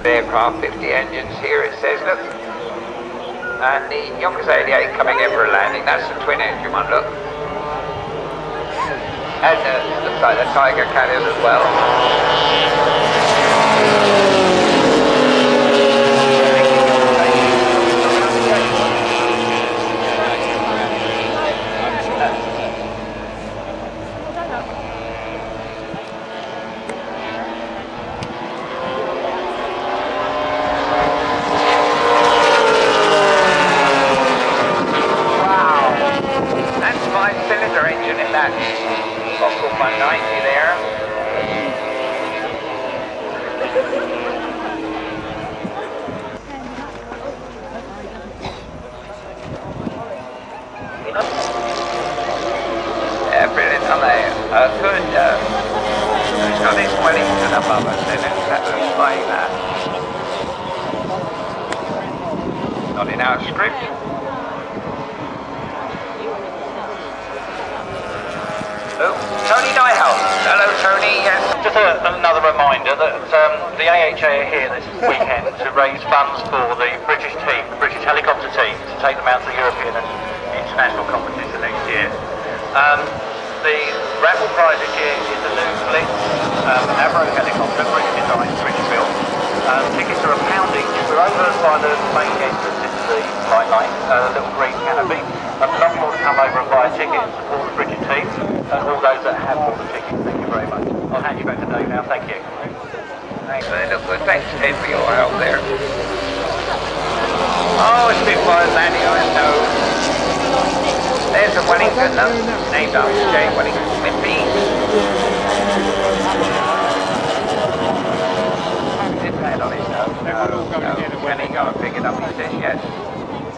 Aircraft, 50 engines here, it says, look. And the Yonkers 88 coming in for a landing. That's the twin engine one, look. And looks like the Tiger carriers as well. Engine in that Local 190 there. Yeah, brilliant. On a good, it's got this Wellington above us, then it's that little flying that. Not in our script. Oh, Tony Nyhouse. Hello, Tony. Yes. Just another reminder that the AHA are here this weekend to raise funds for the British team, the British helicopter team, to take them out to the European and international competition next year. The raffle prize this year is a new Blitz Avro helicopter, British design, British built. Tickets are £1 each. We're over by the main entrance into the flight line, little green canopy. I'd love you all to come over and buy a ticket and support the British team, and all those that have bought the tickets. Thank you very much. I'll hand you back to Dave now. Thank you. Thanks, look good. Thanks, Ted, for your help there. Oh, it's been fun landing, I know. There's the Wellington, named after J. Wellington Wimpy. On his nose. No. Can he go and pick it up? He says yes.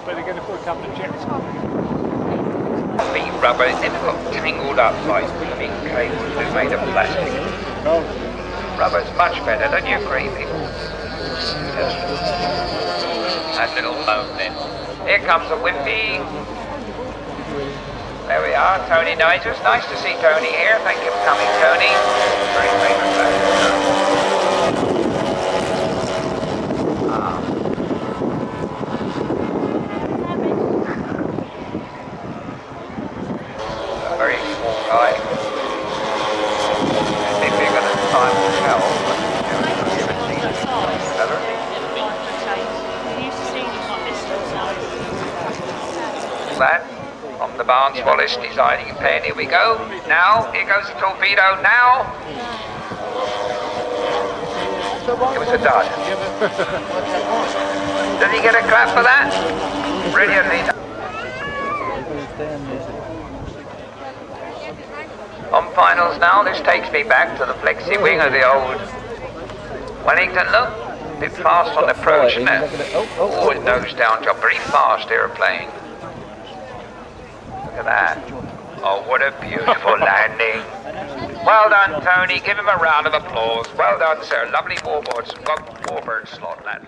But they're going to put a couple of jets on. Beat rubber, it's never got tangled up like big cables that are made of plastic. Oh. Rubber's much better, don't you agree, people? That little moan then. Here comes a Wimpy. There we are, Tony Nigel. It's nice to see Tony here. Thank you for coming, Tony. Very famous person. Very small guy. I think we're going to time will tell, but you haven't seen it better. That on the Barnes Wallace designing pen. Here we go. Now, here goes the torpedo. Now. It was a dud. Does he get a clap for that? Brilliantly done. On finals now, this takes me back to the flexi wing of the old Wellington. Look, a bit fast on the approach, isn't it? Oh, it nose down job, very fast aeroplane. Look at that. Oh, what a beautiful landing. Well done, Tony. Give him a round of applause. Well done, sir. Lovely warbird slot, that.